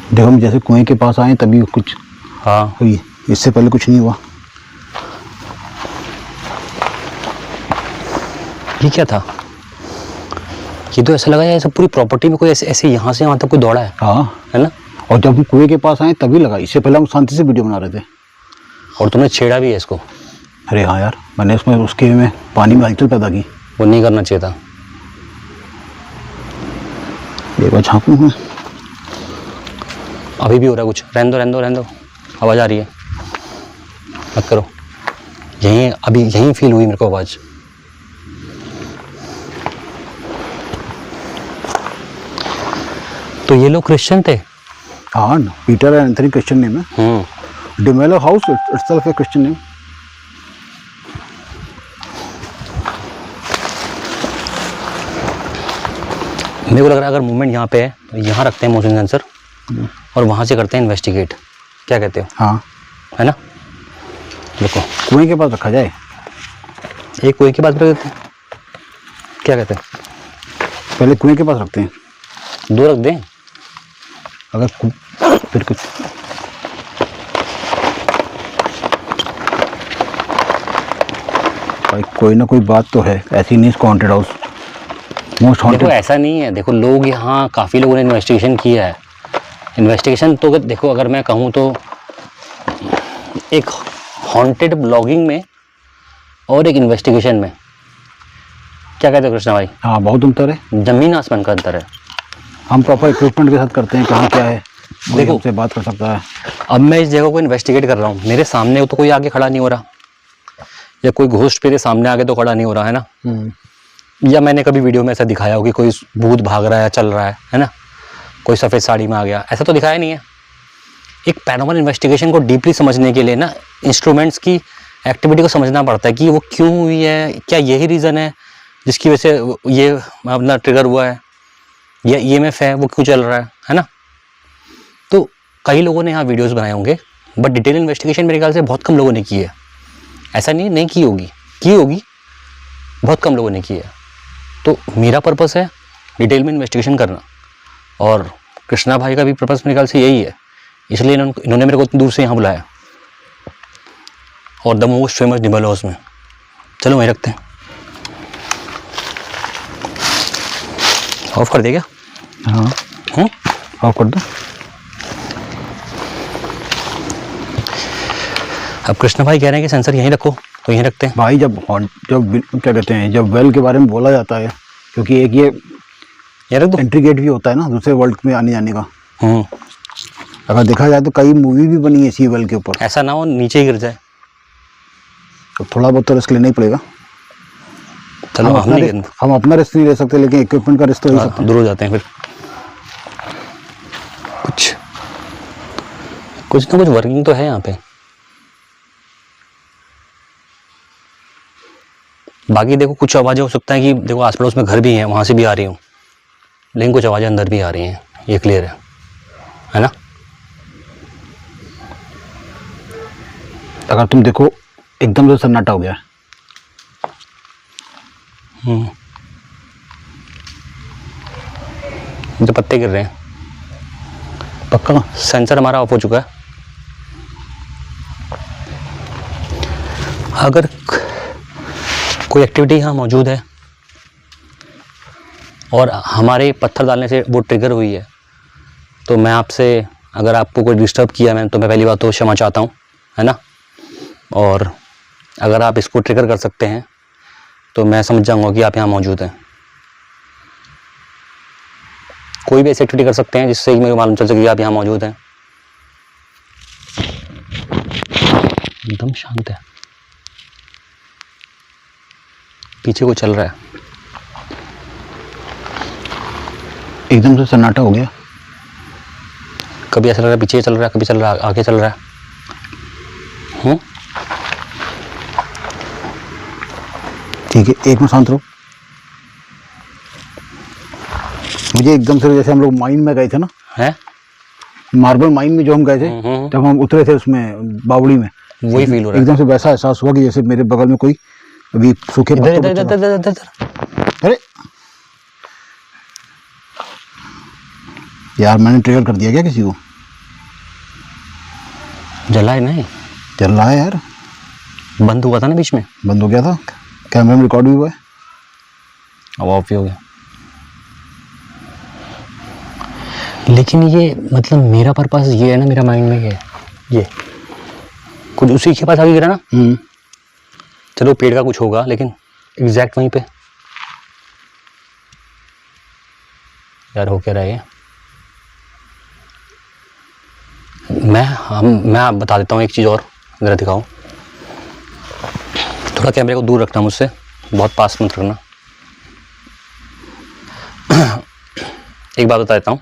देखो हम जैसे कुएं के पास आए तभी कुछ हाँ हुई, इससे पहले कुछ नहीं हुआ। ये क्या था? ये तो ऐसा लगा जैसे पूरी प्रॉपर्टी में कोई ऐसे ऐसे यहाँ से वहाँ तक कोई दौड़ा है। हाँ, है ना? और जब हम कुएं के पास आए तभी लगा, इससे पहले हम शांति से वीडियो बना रहे थे। और तुमने छेड़ा भी है इसको। अरे हाँ यार, मैंने उसमें उसके में पानी में हलचल पैदा की। वो नहीं करना चाहिए था। एक बार झाँकूं मैं। अभी भी हो रहा है कुछ। रहने दो रहने दो रहने दो, आवाज़ आ रही है, मत करो। यहीं अभी यहीं फील हुई मेरे को आवाज़। तो ये लोग क्रिश्चियन थे? हाँ, Peter and Anthony Christian name है। D'Mello house itself a Christian name. मेरे को लग रहा है अगर मूवमेंट यहाँ पे है तो यहाँ रखते हैं मोशन सेंसर और वहाँ से करते हैं इन्वेस्टिगेट। क्या कहते हो? हाँ, है ना? देखो कुएं के पास रखा जाए। एक कुएं के पास रख देते हैं। क्या कहते हैं? पहले कुएं के पास रखते हैं, दो रख दें। अगर फिर कुछ भाई कोई ना कोई बात तो है, ऐसी नहीं इसको हॉन्टेड हाउस मोस्ट देखो हॉन्टेड। ऐसा नहीं है, देखो लोग यहाँ काफ़ी लोगों ने इन्वेस्टिगेशन किया है। इन्वेस्टिगेशन तो देखो अगर मैं कहूँ तो एक हॉन्टेड ब्लॉगिंग में और एक इन्वेस्टिगेशन में क्या कहते हो कृष्णा भाई? हाँ, बहुत अंतर है, जमीन आसमान का अंतर है। हम प्रॉपर इक्विपमेंट के साथ करते हैं, कहाँ क्या है, कोई देखो हमसे बात कर सकता है। अब मैं इस जगह को इन्वेस्टिगेट कर रहा हूँ, मेरे सामने तो कोई आगे खड़ा नहीं हो रहा, या कोई घोस्ट मेरे सामने आगे तो खड़ा नहीं हो रहा है ना। या मैंने कभी वीडियो में ऐसा दिखाया हो कि कोई भूत भाग रहा है, चल रहा है ना, कोई सफ़ेद साड़ी में आ गया, ऐसा तो दिखाया नहीं है। एक पैरानॉर्मल इन्वेस्टिगेशन को डीपली समझने के लिए ना इंस्ट्रूमेंट्स की एक्टिविटी को समझना पड़ता है कि वो क्यों हुई है, क्या यही रीज़न है जिसकी वजह से ये अपना ट्रिगर हुआ है, या EMF है वो क्यों चल रहा है ना। तो कई लोगों ने यहाँ वीडियोस बनाए होंगे, बट डिटेल इन्वेस्टिगेशन मेरे ख्याल से बहुत कम लोगों ने की है। ऐसा नहीं की होगी, बहुत कम लोगों ने की है। तो मेरा पर्पस है डिटेल में इन्वेस्टिगेशन करना, और कृष्णा भाई का भी पर्पस मेरे ख्याल से यही है, इसलिए इन्होंने मेरे को इतनी दूर से यहाँ बुलाया। और the most famous D'Mello house में, चलो वहीं रखते हैं। ऑफ कर दे क्या? हाँ, ऑफ कर दो। अब कृष्णा भाई कह रहे हैं कि सेंसर यहीं रखो, तो यहीं रखते हैं भाई। जब क्या कहते हैं, जब वेल के बारे में बोला जाता है, क्योंकि एक ये रख दो। एंट्री गेट भी होता है ना दूसरे वर्ल्ड में आने जाने का। अगर देखा जाए तो कई मूवी भी बनी है इसी वेल के ऊपर। ऐसा ना हो नीचे ही गिर जाए, तो थोड़ा बहुत तो रिस्क लेना ही पड़ेगा। चलो हम अपना रिस्क नहीं ले सकते, लेकिन इक्विपमेंट का रिस्क तो ले सकते हैं। दूर हो जाते हैं फिर। कुछ ना कुछ वर्किंग तो है यहाँ पे। बाकी देखो कुछ आवाज़ें हो सकता है कि देखो आस पड़ोस में घर भी हैं, वहाँ से भी आ रही हूँ, लेकिन कुछ आवाज़ें अंदर भी आ रही हैं, ये क्लियर है ना। अगर तुम देखो एकदम से सन्नाटा हो गया। तो पत्ते गिर रहे हैं, पक्का सेंसर हमारा ऑफ हो चुका है। अगर कोई एक्टिविटी यहाँ मौजूद है और हमारे पत्थर डालने से वो ट्रिगर हुई है, तो मैं आपसे, अगर आपको कोई डिस्टर्ब किया मैं, तो मैं पहली बात तो क्षमा चाहता हूँ, है ना। और अगर आप इसको ट्रिगर कर सकते हैं तो मैं समझ जाऊँगा कि आप यहाँ मौजूद हैं। कोई भी ऐसी एक्टिविटी कर सकते हैं जिससे मेरे को मालूम चल सके कि आप यहाँ मौजूद हैं। एकदम शांत है, पीछे कोई चल रहा है, एकदम से सन्नाटा हो गया। कभी ऐसा लग रहा है पीछे चल रहा है, कभी चल रहा है आगे चल रहा है। ठीक है, एक मिनट शांत रहो। मुझे एकदम से जैसे हम लोग माइन में गए थे ना, है मार्बल माइन में जो हम गए थे, जब हम उतरे थे उसमें बावड़ी में, वही फील हो रहा है। एकदम से वैसा एहसास हुआ कि जैसे मेरे बगल में कोई अभी सूखे पत्तों इधर इधर इधर इधर। अरे यार, मैंने ट्रिगर कर दिया क्या किसी को? जला है नहीं? चल रहा है यार, बंद हुआ था ना बीच में, बंद हो गया था, कैमरे में रिकॉर्ड भी हुआ है। अब ऑफ ही हो गया। लेकिन ये मतलब मेरा पर्पस ये है ना, मेरा माइंड में ये कुछ उसी के पास आगे गिरा ना। चलो पेड़ का कुछ होगा, लेकिन एग्जैक्ट वहीं पे यार हो क्या रहा है। मैं आप बता देता हूँ एक चीज़ और, ज़रा दिखाओ। थोड़ा कैमरे को दूर रखना मुझसे, बहुत पास मत रखना। एक बात बता देता हूँ,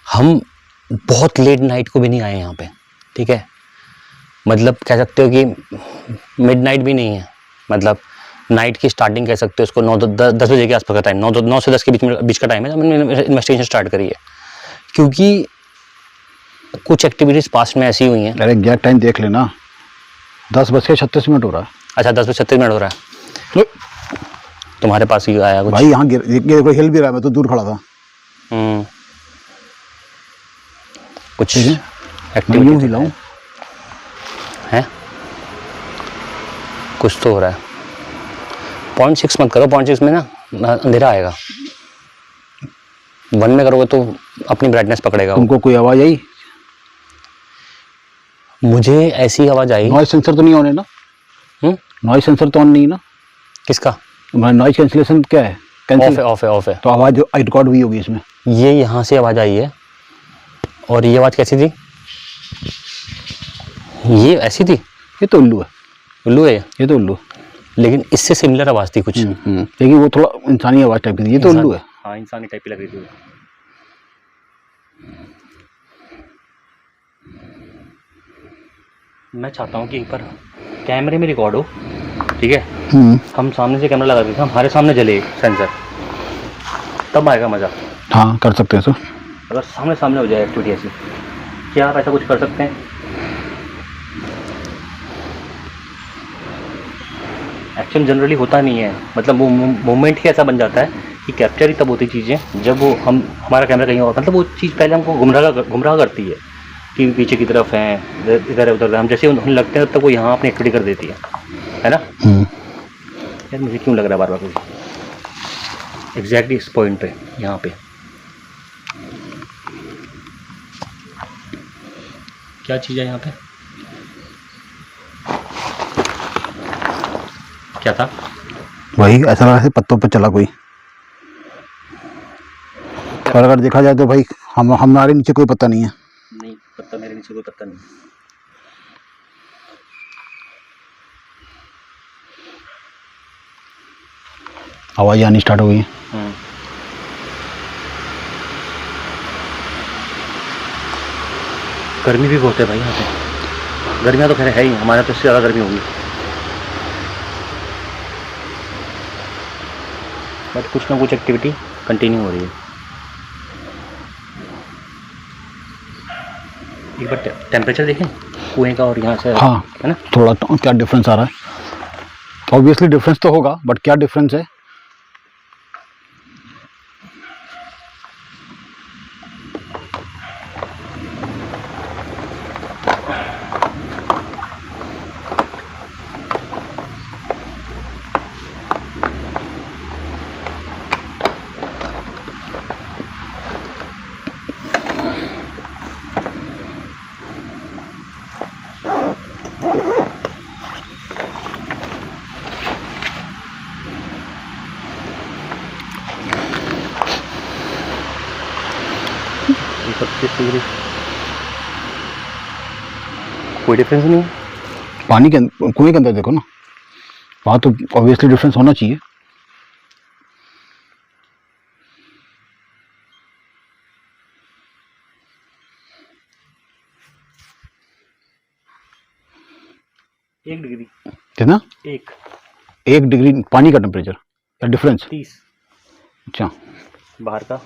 हम बहुत लेट नाइट को भी नहीं आए यहाँ पे, ठीक है? मतलब कह सकते हो कि मिडनाइट भी नहीं है, मतलब नाइट की स्टार्टिंग कह सकते हो उसको। 9-10 बजे के आसपास का टाइम, 9 से 10 के बीच का टाइम है जब मैंने इन्वेस्टिगेशन स्टार्ट करी है। क्योंकि कुछ एक्टिविटीज़ पास्ट में ऐसी हुई हैं। अरे एग्जैक्ट टाइम देख लेना, 10:36 हो रहा है। अच्छा 10:36 हो रहा है, तुम्हारे पास ही आया कुछ? भाई यहाँ देखो हिल भी रहा है, मैं तो दूर खड़ा था। कुछ यूँ एक्टिविटी हिलाऊं है, कुछ तो हो रहा है। 0.6 मत करो, 0.6 में ना अंधेरा आएगा। 1 में करोगे तो अपनी ब्राइटनेस पकड़ेगा। तुमको कोई आवाज आई? मुझे ऐसी आवाज आई। नॉइज सेंसर तो नहीं ऑन है ना? नॉइज सेंसर तो ऑन नहीं ना? किसका? नॉइज कैंसिलेशन क्या है? ऑफ है। तो आवाज रिकॉर्ड हुई होगी इसमें। ये यहाँ से आवाज आई है, और ये आवाज कैसी थी? ये ऐसी थी। ये तो उल्लू है। उल्लू है ये तो उल्लू, लेकिन इससे सिमिलर आवाज थी कुछ। लेकिन वो थोड़ा इंसानी आवाज टाइप की थी। ये तो उल्लू है। हाँ, इंसानी टाइप की लग रही थी। मैं चाहता हूँ कि एक बार कैमरे में रिकॉर्ड हो, ठीक है? हम सामने से कैमरा लगा देते हैं, हमारे सामने जले सेंसर, तब आएगा मज़ा। हाँ कर सकते हैं सर। अगर सामने सामने हो जाए एक्टिविटी ऐसी, क्या आप ऐसा कुछ कर सकते हैं? एक्शन जनरली होता नहीं है, मतलब वो मोमेंट ही ऐसा बन जाता है कि कैप्चर ही तब होती चीज़ें जब वो हमारा कैमरा कहीं और, मतलब वो चीज़ पहले हमको गुमराह करती है कि पीछे की तरफ हैं, इधर उधर। हम जैसे उन्हें लगते हैं तब वो यहाँ अपनी एक्टिविटी कर देती है ना? यार मुझे क्यों लग रहा है बार बार कुछ एग्जैक्टली इस पॉइंट पे, यहाँ पे क्या चीज़ है यहाँ पे? क्या था? वही ऐसा लगा जैसे पत्तों पर चला कोई। और अगर देखा जाए तो भाई हमारे नीचे कोई पत्ता नहीं है। नहीं, पत्ता मेरे नीचे कोई पत्ता नहीं। आवाज आनी स्टार्ट हो गई है। गर्मी भी बहुत है भाई यहाँ पे। गर्मियाँ तो खैर है ही, हमारे तो इससे ज़्यादा गर्मी होगी। बट कुछ ना कुछ एक्टिविटी कंटिन्यू हो रही है। एक बार टेम्परेचर देखें कुएं का और यहाँ से। हाँ है ना? थोड़ा तो क्या डिफरेंस आ रहा है? ऑब्वियसली डिफरेंस तो होगा, बट क्या डिफरेंस है? कोई डिफरेंस नहीं है। पानी के कुएं के अंदर देखो ना, वहाँ तो ऑब्वियसली डिफरेंस होना चाहिए। एक डिग्री कितना? एक डिग्री पानी का टेम्परेचर या डिफरेंस? 30। अच्छा, बाहर का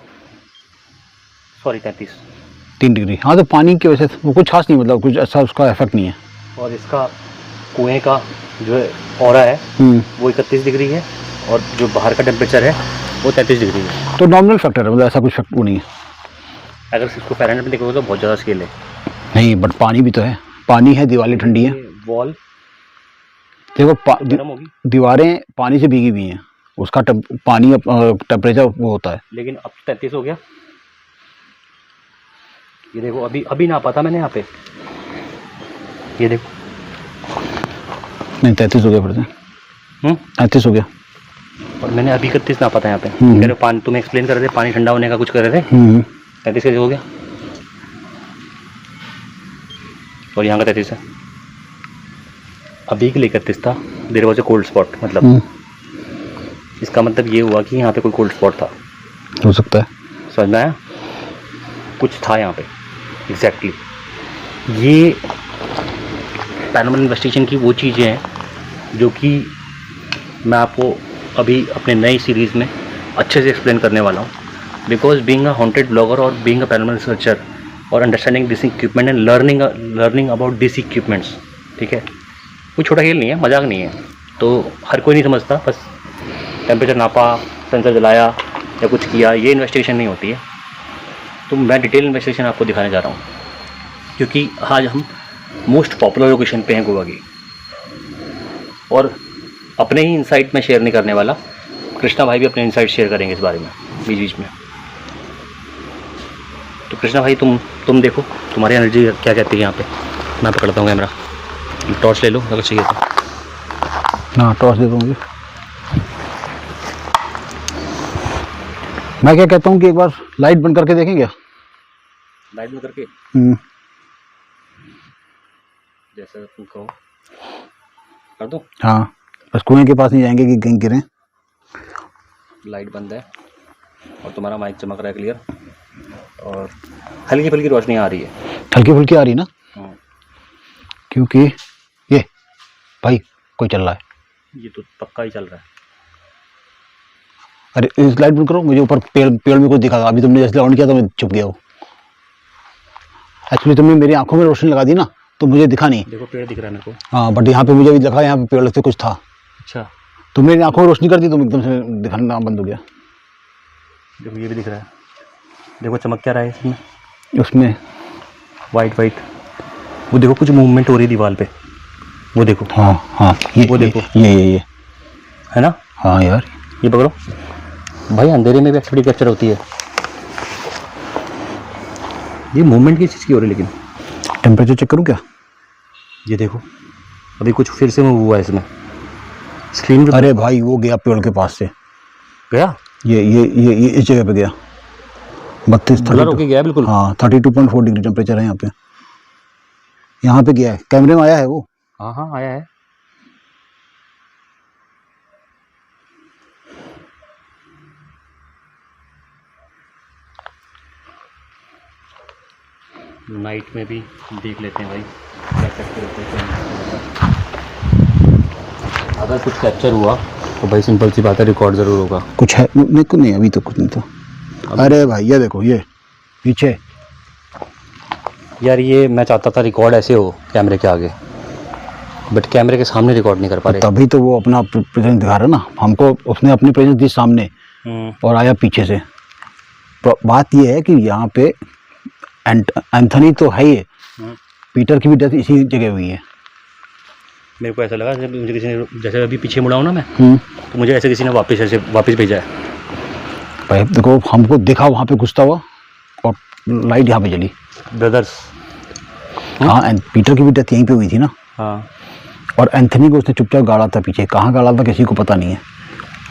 सॉरी 33। 3 डिग्री। हाँ तो पानी की वजह से वो कुछ खास नहीं, मतलब कुछ ऐसा उसका इफेक्ट नहीं है। और इसका कुएं का जो ऑरा है वो 31 डिग्री है, और जो बाहर का टेम्परेचर है वो 33 डिग्री है। तो नॉर्मल फैक्टर है, मतलब ऐसा कुछ फैक्ट वो नहीं है। अगर इसको फ़ारेनहाइट में देखोगे तो बहुत ज़्यादा स्केल है। नहीं, बट पानी भी तो है, पानी है, दीवारें ठंडी है। वॉल देखो गर्म होगी, दीवारें पानी से भीगी हुई हैं, उसका पानी टेम्परेचर वो होता है। लेकिन अब 33 हो गया। ये देखो अभी अभी ना पाता मैंने यहाँ पे, ये देखो। नहीं 33 हो गया फिर से। 33 हो गया। और मैंने अभी 31 ना पाता यहाँ पे। कह रहे हो पानी, तुम्हें एक्सप्लेन कर रहे थे पानी ठंडा होने का कुछ कर रहे थे। 33 कैसे हो गया? और यहाँ का 33 है। अभी के लिए 31 था, there was a cold spot, मतलब इसका मतलब ये हुआ कि यहाँ पे कोई कोल्ड स्पॉट था। हो सकता है। समझ में आया? कुछ था यहाँ पे एग्जैक्टली। ये पैरानॉर्मल इन्वेस्टिगेशन की वो चीज़ें हैं जो कि मैं आपको अभी अपने नई सीरीज़ में अच्छे से एक्सप्लेन करने वाला हूँ। Because being a haunted blogger और बीइंग अ पैरानॉर्मल रिसर्चर और understanding this equipment and learning about this equipments, ठीक है, कोई छोटा खेल नहीं है, मजाक नहीं है। तो हर कोई नहीं समझता, बस टेम्परेचर नापा, सेंसर जलाया या कुछ किया, ये इन्वेस्टिगेशन नहीं होती है। तो मैं डिटेल इन्वेस्टिगेशन आपको दिखाने जा रहा हूँ, क्योंकि आज हम मोस्ट पॉपुलर लोकेशन पे हैं गोवा की, और अपने ही इंसाइट में शेयर नहीं करने वाला, कृष्णा भाई भी अपने इंसाइट शेयर करेंगे इस बारे में बीच बीच में। तो कृष्णा भाई तुम देखो तुम्हारी एनर्जी क्या कहती है यहाँ पे। मैं पकड़ता हूँ कैमरा, टॉर्च ले लो अगर चाहिए तो। हाँ टॉर्च दे दूँगी। मैं क्या कहता हूँ कि एक बार लाइट बंद करके देखें क्या? लाइट बंद करके? जैसा तुम कहो कर दो। हाँ बस कुएं के पास नहीं जाएंगे कि कहीं गिरें। लाइट बंद है और तुम्हारा माइक चमक रहा है क्लियर, और हल्की फुल्की रोशनी आ रही है। हल्की फुल्की आ रही ना? क्योंकि ये भाई कोई चल रहा है। ये तो पक्का ही चल रहा है। अरे इस लाइट बंद करो, मुझे ऊपर पेड़ में कुछ दिखा था। अभी तुमने जैसे ऑन किया तो मैं चुप गया हूँ। एक्चुअली तुमने मेरी आंखों में रोशनी लगा दी ना, तो मुझे दिखा नहीं। देखो पेड़ दिख रहा है मेरे को। हाँ बट यहाँ पे मुझे भी दिखा, यहाँ पे पेड़ से कुछ था। अच्छा, तुम मेरी आंखों में रोशनी कर दी तो एकदम से दिखाना बंद हो गया। देखो ये भी दिख रहा है, देखो चमक क्या रहा है इसमें, उसमें वाइट वाइट। वो देखो कुछ मूवमेंट हो रही है दीवार पे, वो देखो। हाँ हाँ ये वो देखो, ये है ना? हाँ यार ये पकड़ो भाई, अंधेरे में भी एक्टिविटी कैप्चर होती है। ये मूवमेंट किस चीज़ की हो रही है? लेकिन टेम्परेचर चेक करूँ क्या? ये देखो अभी कुछ फिर से मूव हुआ है इसमें स्क्रीन पे। अरे भाई वो गया पेड़ के पास से गया, ये इस जगह पे गया। 32 ब्लर होके गया बिल्कुल। हाँ 32.4 डिग्री टेम्परेचर है यहाँ पे गया है। कैमरे में आया है वो। हाँ हाँ आया है। नाइट में भी देख लेते हैं भाई क्या कैप्चर होता है। अगर कुछ कैप्चर हुआ तो भाई सिंपल सी बात है, रिकॉर्ड ज़रूर होगा। कुछ है? नहीं अभी तो कुछ नहीं था। अरे भाई ये देखो, ये पीछे यार, ये मैं चाहता था रिकॉर्ड ऐसे हो कैमरे के आगे, बट कैमरे के सामने रिकॉर्ड नहीं कर पा रहे। तभी तो वो अपना प्रेजेंस दिखा रहा ना हमको। उसने अपनी प्रेजेंस दी सामने और आया पीछे से। बात ये है कि यहाँ पे एंथनी तो है ही, पीटर की भी डेथ इसी जगह हुई है। मेरे को ऐसा लगा जब मुझे किसी ने, जैसे अभी पीछे मुड़ा हूँ ना मैं, तो मुझे ऐसे किसी ने वापस भेजा है। भाई देखो हमको दिखा वहाँ पे घुसता हुआ और लाइट यहाँ पे जली। ब्रदर्स। हाँ पीटर की भी डेथ यहीं पे हुई थी ना। हाँ, और एंथनी को उसने चुपचाप गाड़ा था पीछे। कहाँ गाड़ा था किसी को पता नहीं है,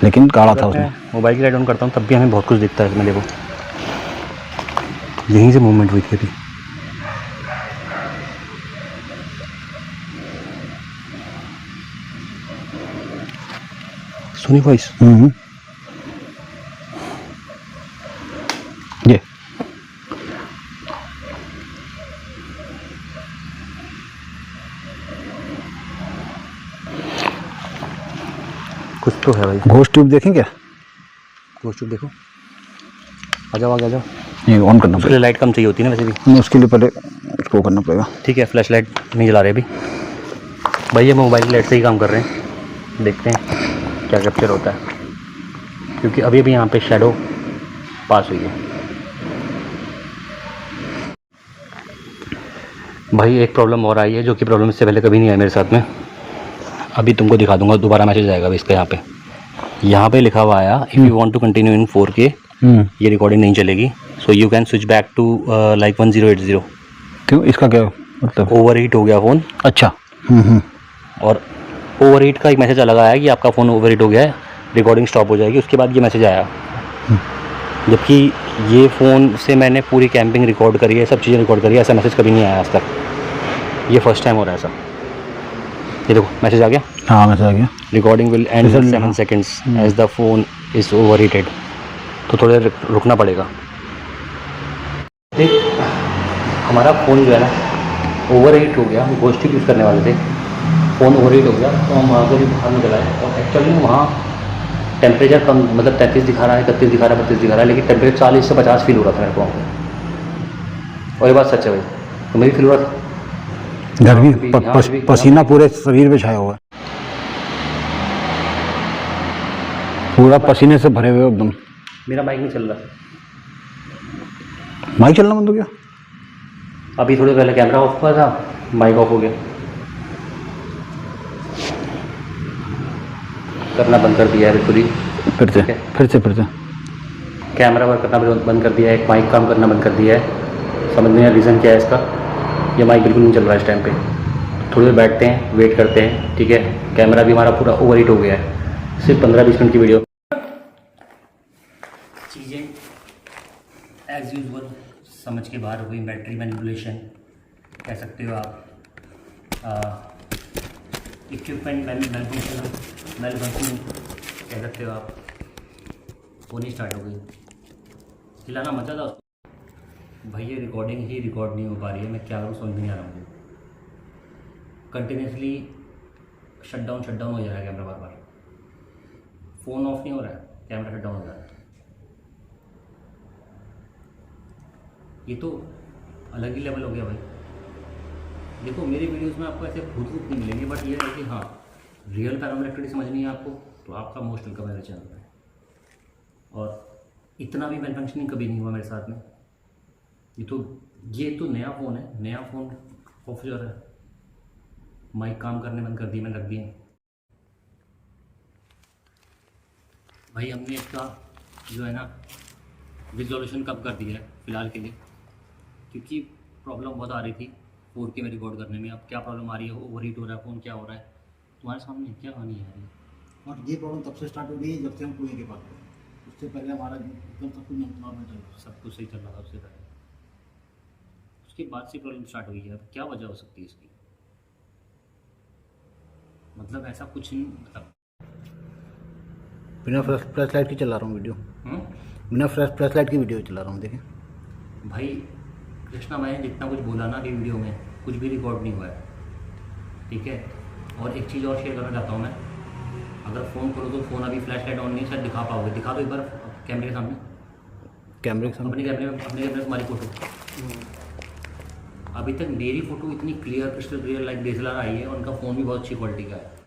लेकिन गाड़ा था उसने। मोबाइल की लाइट ऑन करता हूँ तब भी हमें बहुत कुछ दिखता है इसमें। देखो यहीं से मूवमेंट हुई थी अभी। सुनी वॉइस? ये कुछ तो है भाई। घोस्ट ट्यूब देखें क्या? घोस्ट ट्यूब देखो, आ जाओ आगे आ जाओ। ये ऑन करना उसके पड़ेगा। लिए लाइट कम चाहिए होती है ना वैसे भी। उसके लिए पहले उसको करना पड़ेगा। ठीक है, फ्लैश लाइट नहीं जला रहे अभी भाई, ये मोबाइल की लाइट से ही काम कर रहे हैं। देखते हैं क्या कैप्चर होता है, क्योंकि अभी भी यहाँ पे शैडो पास हुई है। भाई एक प्रॉब्लम और आई है जो कि प्रॉब्लम इससे पहले कभी नहीं आई मेरे साथ में। अभी तुमको दिखा दूंगा, दोबारा मैसेज आएगा अभी इसका। यहाँ पे लिखा हुआ आया if you want to continue in 4K ये रिकॉर्डिंग नहीं चलेगी, so you can switch back to like 1080। क्यों, इसका क्या मतलब? ओवर हीट हो गया फ़ोन। अच्छा। और ओवर हीट का एक मैसेज अलग आया कि आपका फ़ोन ओवर हीट हो गया है, रिकॉर्डिंग स्टॉप हो जाएगी। उसके बाद ये मैसेज आया, जबकि ये फ़ोन से मैंने पूरी कैंपिंग रिकॉर्ड करी है, सब चीज़ें रिकॉर्ड करी है, ऐसा मैसेज कभी नहीं आया आज तक। ये फर्स्ट टाइम हो रहा है ऐसा। ये देखो मैसेज आ गया। हाँ मैसेज आ गया। Recording will end in 7 seconds as the phone is overheated. तो थोड़े रुकना पड़ेगा। देख हमारा फ़ोन जो है ना ओवर हीट हो गया, हम घोस्ट यूज़ करने वाले थे, फ़ोन ओवर हीट हो गया तो हम वहाँ से भी बाहर निकल आए। और एक्चुअली वहाँ टेम्परेचर कम, मतलब 33 दिखा रहा है, 31 दिखा रहा है, 32 दिखा रहा है, लेकिन टेम्परेचर 40 से 50 फील हो रहा था मेरे को। और ये बात सच है भाई, तो मेरी फील हो रहा था गर्मी, पसीना पूरे शरीर पे छाया हुआ है, पूरा पसीने से भरे हुए एकदम। मेरा माइक नहीं चल रहा। माइक चलना बंद हो गया? अभी थोड़ी पहले कैमरा ऑफ हुआ था, माइक ऑफ हो गया। करना बंद कर दिया है पूरी, फिर से कैमरा वर्क करना बंद कर दिया है, माइक काम करना बंद कर दिया है। समझ नहीं आया रीज़न क्या है इसका। ये माइक बिल्कुल नहीं चल रहा है इस टाइम पे। थोड़ी देर बैठते हैं, वेट करते हैं, ठीक है। कैमरा भी हमारा पूरा ओवर हीट हो गया है। सिर्फ 15-20 मिनट की वीडियो। चीज़ें एज यूजुअल समझ के बाहर हो गई। बैटरी मैनिपुलेशन कह सकते हो आप, इक्विपमेंट मैलफंक्शन कह सकते हो आप। फ़ोन ही स्टार्ट हो गई, हिलाना मचा था उसको। भाई ये रिकॉर्डिंग ही रिकॉर्ड नहीं हो पा रही है, मैं क्या करूँ समझ नहीं आ रहा मुझे। कंटिन्यूसली शट डाउन हो जा रहा है कैमरा, बार बार फ़ोन ऑफ नहीं हो रहा है, कैमरा शट डाउन हो जा रहा है। ये तो अलग ही लेवल हो गया भाई। देखो मेरी वीडियोस में आपको ऐसे भूत नहीं मिलेंगे, बट ये है कि हाँ रियल पैरानॉर्मल एक्टिविटी समझनी है आपको, तो आपका मोस्ट वेलकम मेरे चैनल पे। और इतना भी मैलफंक्शनिंग कभी नहीं हुआ मेरे साथ में। ये तो नया फ़ोन है, नया फ़ोन ऑफ जो है, माइक काम करने बंद कर दिए, मैंने रख दिए। भाई हमने इसका जो है ना रिजोल्यूशन कम कर दिया है फ़िलहाल के लिए, क्योंकि प्रॉब्लम बहुत आ रही थी 4K में रिकॉर्ड करने में। अब क्या प्रॉब्लम आ रही है, ओवर हीट हो रहा है फ़ोन, क्या हो रहा है तुम्हारे सामने, क्या कहानी है यार। और ये प्रॉब्लम तब से स्टार्ट हो गई जब से हम पुणे के पास थे। उससे पहले हमारा एकदम सब कुछ नॉर्मल चल रहा था, सब कुछ सही चल रहा था उससे पहले। उसके बाद से प्रॉब्लम स्टार्ट हुई है। अब क्या वजह हो सकती है इसकी, मतलब ऐसा कुछ नहीं, मतलब बिना फ्लैश लाइट की चला रहा हूँ वीडियो, बिना फ्लैश लाइट की वीडियो चला रहा हूँ। देखें भाई कृष्णा, मैंने जितना कुछ बोला ना अभी वीडियो में, कुछ भी रिकॉर्ड नहीं हुआ है, ठीक है। और एक चीज़ और शेयर करना चाहता हूँ मैं, अगर फ़ोन करो तो फ़ोन अभी फ्लैश लाइट ऑन नहीं शायद दिखा पाओगे। दिखा दो एक बार कैमरे के सामने, अपने कैमरे में तुम्हारी फ़ोटो। अभी तक मेरी फ़ोटो इतनी clear crystal clear like DSLR आई है, और उनका फ़ोन भी बहुत अच्छी क्वालिटी का है।